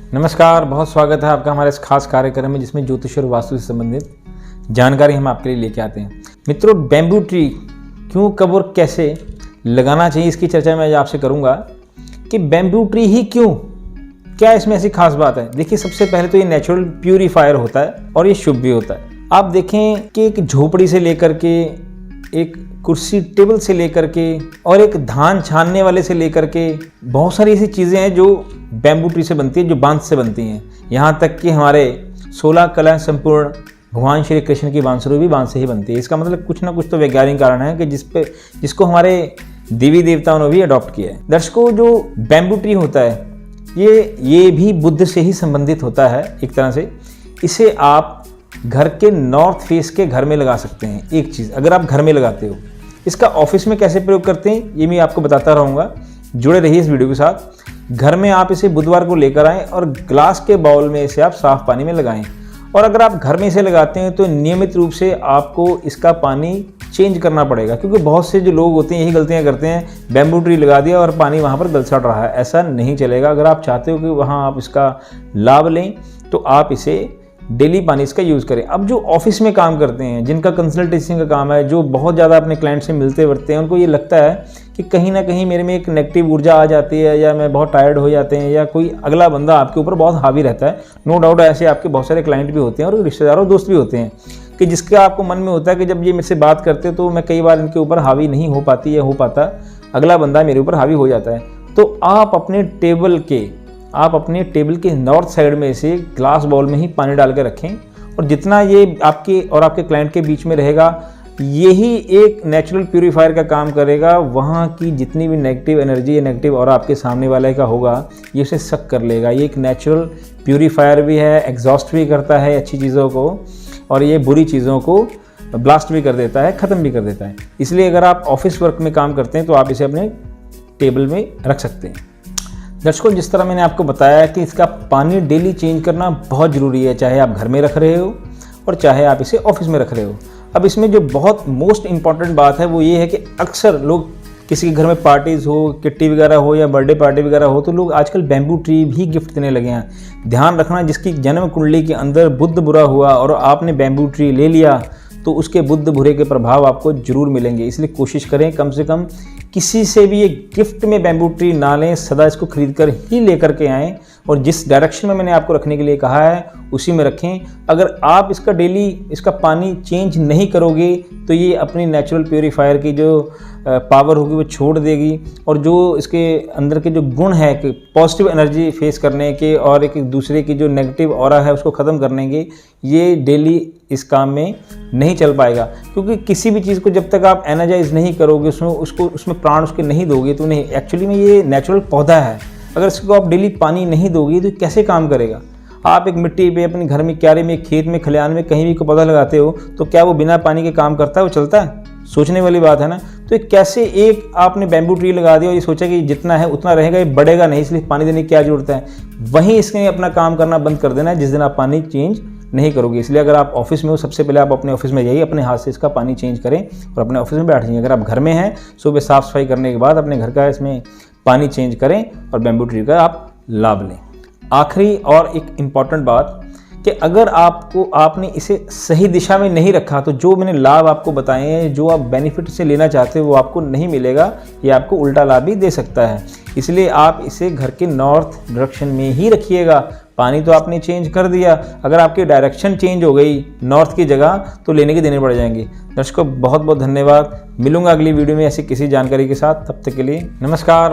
नमस्कार, बहुत स्वागत है आपका हमारे इस खास कार्यक्रम में जिसमें ज्योतिष और वास्तु से संबंधित जानकारी हम आपके लिए लेके आते हैं। मित्रों, बैम्बू ट्री क्यों, कब और कैसे लगाना चाहिए, इसकी चर्चा मैं आज आपसे करूंगा कि बैम्बू ट्री ही क्यों, क्या इसमें ऐसी खास बात है। देखिए, सबसे पहले तो ये नेचुरल प्यूरीफायर होता है और ये शुभ भी होता है। आप देखें कि एक झोपड़ी से लेकर के, एक कुर्सी टेबल से लेकर के और एक धान छानने वाले से लेकर के बहुत सारी ऐसी चीज़ें हैं जो बैम्बू ट्री से बनती है, जो बांस से बनती हैं। यहाँ तक कि हमारे 16 कलाएं संपूर्ण भगवान श्री कृष्ण की बांसुरी भी बांस से ही बनती है। इसका मतलब कुछ ना कुछ तो वैज्ञानिक कारण है कि जिसको हमारे देवी देवताओं ने भी अडॉप्ट किया है। दर्शकों, जो बैम्बू ट्री होता है ये भी बुद्ध से ही संबंधित होता है एक तरह से। इसे आप घर के नॉर्थ फेस के घर में लगा सकते हैं। एक चीज़, अगर आप घर में लगाते हो, इसका ऑफिस में कैसे प्रयोग करते हैं ये मैं आपको बताता रहूँगा। जुड़े रहिए इस वीडियो के साथ। घर में आप इसे बुधवार को लेकर आएँ और ग्लास के बाउल में इसे आप साफ पानी में लगाएं। और अगर आप घर में इसे लगाते हैं तो नियमित रूप से आपको इसका पानी चेंज करना पड़ेगा, क्योंकि बहुत से जो लोग होते हैं यही गलतियां करते हैं, बैम्बू ट्री लगा दिया और पानी वहाँ पर गलसड़ रहा है। ऐसा नहीं चलेगा। अगर आप चाहते हो कि वहाँ आप इसका लाभ लें तो आप इसे डेली पानी इसका यूज़ करें। अब जो ऑफिस में काम करते हैं, जिनका कंसल्टेशन का काम है, जो बहुत ज़्यादा अपने क्लाइंट से मिलते वर्तते हैं, उनको ये लगता है कि कहीं ना कहीं मेरे में एक नेगेटिव ऊर्जा आ जाती है, या मैं बहुत टायर्ड हो जाते हैं, या कोई अगला बंदा आपके ऊपर बहुत हावी रहता है। नो डाउट ऐसे आपके बहुत सारे क्लाइंट भी होते हैं और रिश्तेदार और दोस्त भी होते हैं कि जिसका आपको मन में होता है कि जब ये मेरे से बात करते तो मैं कई बार इनके ऊपर हावी नहीं हो पाती या हो पाता, अगला बंदा मेरे ऊपर हावी हो जाता है। तो आप अपने टेबल के नॉर्थ साइड में इसे ग्लास बाउल में ही पानी डाल के रखें, और जितना ये आपके और आपके क्लाइंट के बीच में रहेगा, यही एक नेचुरल प्यूरीफायर का काम करेगा। वहाँ की जितनी भी नेगेटिव एनर्जी या नेगेटिव और आपके सामने वाले का होगा, ये उसे सक कर लेगा। ये एक नेचुरल प्यूरीफायर भी है, एग्जॉस्ट भी करता है अच्छी चीज़ों को, और ये बुरी चीज़ों को ब्लास्ट भी कर देता है, ख़त्म भी कर देता है। इसलिए अगर आप ऑफिस वर्क में काम करते हैं तो आप इसे अपने टेबल में रख सकते हैं। दर्शकों, जिस तरह मैंने आपको बताया कि इसका पानी डेली चेंज करना बहुत ज़रूरी है, चाहे आप घर में रख रहे हो और चाहे आप इसे ऑफिस में रख रहे हो। अब इसमें जो बहुत मोस्ट इंपॉर्टेंट बात है वो ये है कि अक्सर लोग, किसी के घर में पार्टीज़ हो, किट्टी वगैरह हो या बर्थडे पार्टी वगैरह हो, तो लोग आजकल बैम्बू ट्री भी गिफ्ट देने लगे हैं। ध्यान रखना, जिसकी जन्म कुंडली के अंदर बुध बुरा हुआ और आपने बैम्बू ट्री ले लिया तो उसके बुध बुरे के प्रभाव आपको जरूर मिलेंगे। इसलिए कोशिश करें कम से कम किसी से भी ये गिफ्ट में बैम्बू ट्री ना लें, सदा इसको खरीद कर ही लेकर के आएँ, और जिस डायरेक्शन में मैंने आपको रखने के लिए कहा है उसी में रखें। अगर आप इसका डेली इसका पानी चेंज नहीं करोगे तो ये अपनी नेचुरल प्यूरीफायर की जो पावर होगी वो छोड़ देगी, और जो इसके अंदर के जो गुण है कि पॉजिटिव एनर्जी फेस करने के और एक दूसरे की जो नेगेटिव ऑरा है उसको ख़त्म करने के, ये डेली इस काम में नहीं चल पाएगा। क्योंकि किसी भी चीज़ को जब तक आप एनर्जाइज नहीं करोगे, उसमें प्राण उसके नहीं दोगे तो नहीं। एक्चुअली में ये नेचुरल पौधा है, अगर इसको आप डेली पानी नहीं दोगे तो कैसे काम करेगा। आप एक मिट्टी पे, अपने घर में, क्यारे में, खेत में, खलिहान में कहीं भी को पौधा लगाते हो तो क्या वो बिना पानी के काम करता है? वो चलता है? सोचने वाली बात है ना। तो कैसे एक आपने बैम्बू ट्री लगा दिया और ये सोचा कि जितना है उतना रहेगा, ये बढ़ेगा नहीं, इसलिए पानी देने की क्या जरूरत है। वहीं इसने अपना काम करना बंद कर देना है जिस दिन आप पानी चेंज नहीं करोगे। इसलिए अगर आप ऑफिस में हो, सबसे पहले आप अपने ऑफिस में जाइए, अपने हाथ से इसका पानी चेंज करें और अपने ऑफिस में बैठ जाइए। अगर आप घर में हैं, सुबह साफ़ सफाई करने के बाद अपने घर का इसमें पानी चेंज करें और बैम्बू ट्री का आप लाभ लें। आखिरी और एक इम्पॉर्टेंट बात कि अगर आपने इसे सही दिशा में नहीं रखा तो जो मैंने लाभ आपको बताए हैं, जो आप बेनिफिट से लेना चाहते हो वो आपको नहीं मिलेगा, ये आपको उल्टा लाभ भी दे सकता है। इसलिए आप इसे घर के नॉर्थ डायरेक्शन में ही रखिएगा। पानी तो आपने चेंज कर दिया, अगर आपकी डायरेक्शन चेंज हो गई नॉर्थ की जगह तो लेने के देने पड़ जाएंगे। दर्शकों, बहुत बहुत धन्यवाद। मिलूंगा अगली वीडियो में ऐसी किसी जानकारी के साथ। तब तक के लिए नमस्कार।